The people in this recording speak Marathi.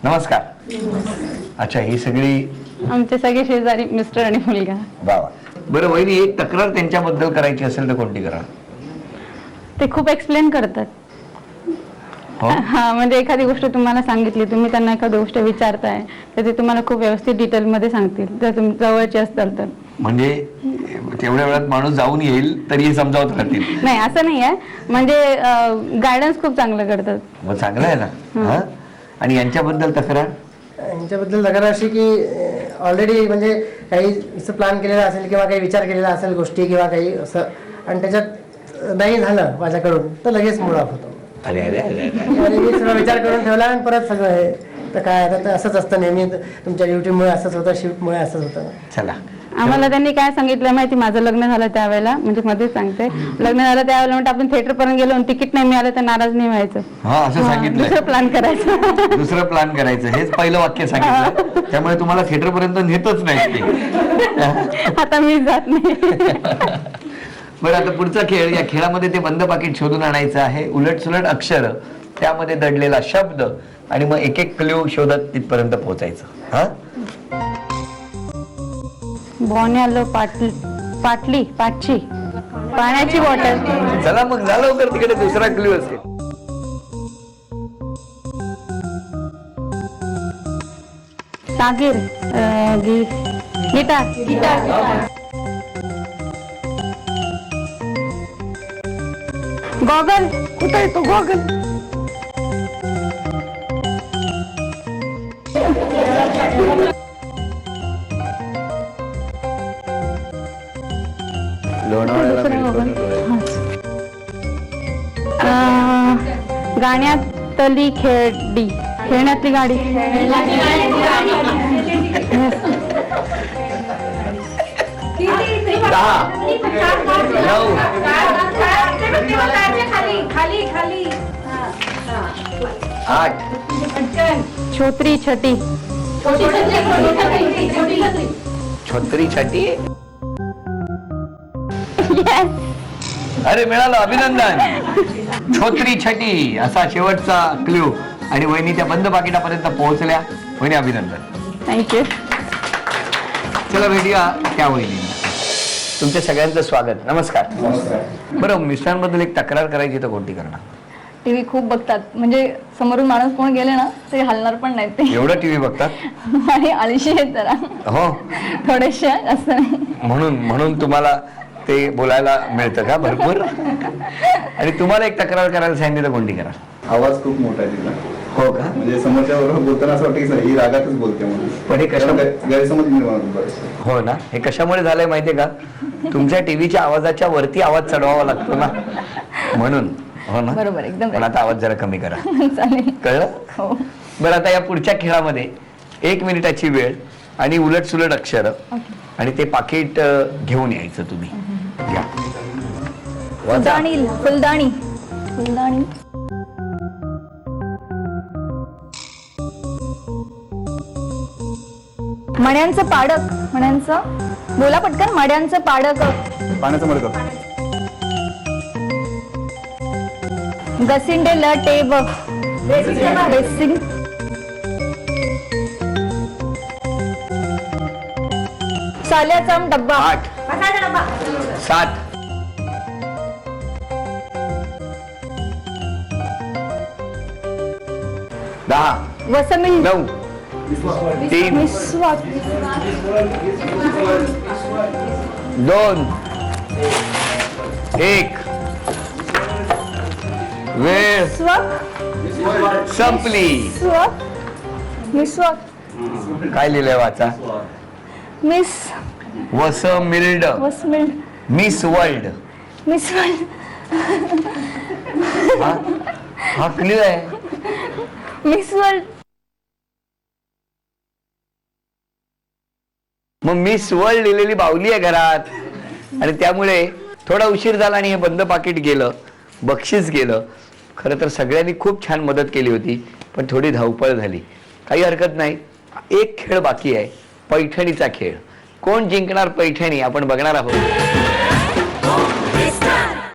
नमस्कार. अच्छा, ही सगळी आमचे सगळे शेजारी मिस्टर आणि मुलगा. वा. बरं वहिनी, एक तक्रार त्यांच्याबद्दल करायची असेल तर कोणती करा? ते खूप एक्सप्लेन करतात. हो? हा, म्हणजे एखादी गोष्ट तुम्हाला सांगितली, तुम्ही त्यांना एखादी गोष्ट विचारताय तर ते तुम्हाला खूप व्यवस्थित डिटेल मध्ये सांगतील, जर तुम्ही जवळचे असाल तर. म्हणजे तेवढ्या वेळात माणूस जाऊन येईल तरी समजावत राहतील? नाही, असं नाही आहे, म्हणजे गायडन्स खूप चांगलं करतात. मग चांगलं आहे ना. आणि यांच्याबद्दल तक्रार? यांच्याबद्दल तक्रार अशी की ऑलरेडी म्हणजे काही असं प्लॅन केलेला असेल किंवा काही विचार केलेला असेल गोष्टी किंवा काही असं, आणि त्याच्यात नाही झालं माझ्याकडून तर लगेच मूड ऑफ होतो. अरे अरे अरे. मी सगळं विचार करून ठेवला आणि परत सगळं हे तर काय आता तर असंच असतं नेहमी. तुमच्या ड्युटीमुळे असंच होतं, शिफ्टमुळे असंच होतं. चला. आम्हाला त्यांनी काय सांगितलं माहिती, माझं लग्न झालं त्यावेळेला, म्हणजे मध्येच सांगते, लग्न झालं त्यावेळेला म्हणजे आपण थिएटर पर्यंत गेलो आणि तिकीट नाही मिळालं तर नाराज नाही व्हायचं. हा, असं सांगितलं. दुसरं प्लॅन करायचं. दुसरं प्लॅन करायचं, हेच पहिलं वाक्य सांगितलं. त्यामुळे तुम्हाला थिएटर पर्यंत नेतच नाही ते. आता मी जात नाही. बरं, आता पुढचा खेळ. या खेळामध्ये ते बंद पाकिट शोधून आणायचं आहे, उलट सुलट अक्षर, त्यामध्ये दडलेला शब्द, आणि मग एक एक क्ल्यू शोधत तिथपर्यंत पोहोचायचं. हा, बॉन्यालो पाटली पाटची पाण्याची बॉटल. चला मग, झालं लवकर, तिकडे दुसरा क्ल्यू असेल. सागीर गिटार. गॉगल. कुठे आहे तो गॉगल? गाण्यातली खेळडी, खेळण्यातली गाडी. छोत्री छटी. छोत्री छटी. अरे मिळालं, अभिनंदन. छोत्री छटी असा शेवटचा क्ल्यू, आणि वहिनी त्या बंद पाकिटापर्यंत पोहोचल्या. वहिनी, अभिनंदन. थँक्यू. चला भेटूया त्या वहिनी. तुमच्या सगळ्यांचं स्वागत. नमस्कार. बरं, मिस्टरांबद्दल एक तक्रार करायची तर कोणती करणार? टीव्ही खूप बघतात, म्हणजे समोरून माणूस कोण गेले ना ते हलणार पण नाही ते. एवढं टीव्ही बघतात? आणि आळशी आहेत जरा. हो, थोडेसे असं नाही. म्हणून तुम्हाला ते बोलायला मिळतं का भरपूर? आणि तुम्हाला एक तक्रार करायला सांगितली तर कोणती करा? आवाज खूप मोठा आहे तिला. हो का? म्हणजे समोरच्या बरोबर बोलताना असं वाटतं की ही रागातच बोलते म्हणून. पण हे गैरसमज निर्माण होतो बरेचसे. हो ना. हे कशामुळे झालंय माहितीये का? तुमच्या टीव्हीच्या आवाजाच्या वरती आवाज चढवावा लागतो ना, म्हणून. हो ना. बरोबर, एकदम. पण आता आवाज जरा कमी करा. चालेल. कळलं? हो. बरं, आता या पुढच्या खेळामध्ये 1 मिनिटाची वेळ आणि उलट सुलट अक्षर, आणि ते पाकिट घेऊन यायचं तुम्ही. घ्या. वाचा. फुलदाणी. फुलदाणी. मण्यांचं पाडक. मण्यांचं, बोला पटकन. मड्यांचं पाडक. पाण्याचं मडकं. गसिंडे टेब. बेसिंग. साल्याचा डब्बा. 8 7 10 वसमिल. 9 3 मिसवाक. 2 1. वेळ संपली. मिसवाक. काय लिहिलंय वाचा? मिस वसमिल्ड. वसमिल. Miss world. मिसवाक. हा क्लिअर आहे. मिसवर्ल्ड. मग मिस वर्ल्ड लिहिलेली बावली आहे घरात, आणि त्यामुळे थोडा उशीर झाला आणि हे बंद पाकिट गेलं, बक्षीस गेलं. खरं तर सगळ्यांनी खूप छान मदत केली होती, पण थोडी धावपळ झाली. काही हरकत नाही. एक खेळ बाकी आहे, पैठणीचा खेळ. कोण जिंकणार पैठणी आपण बघणार आहोत.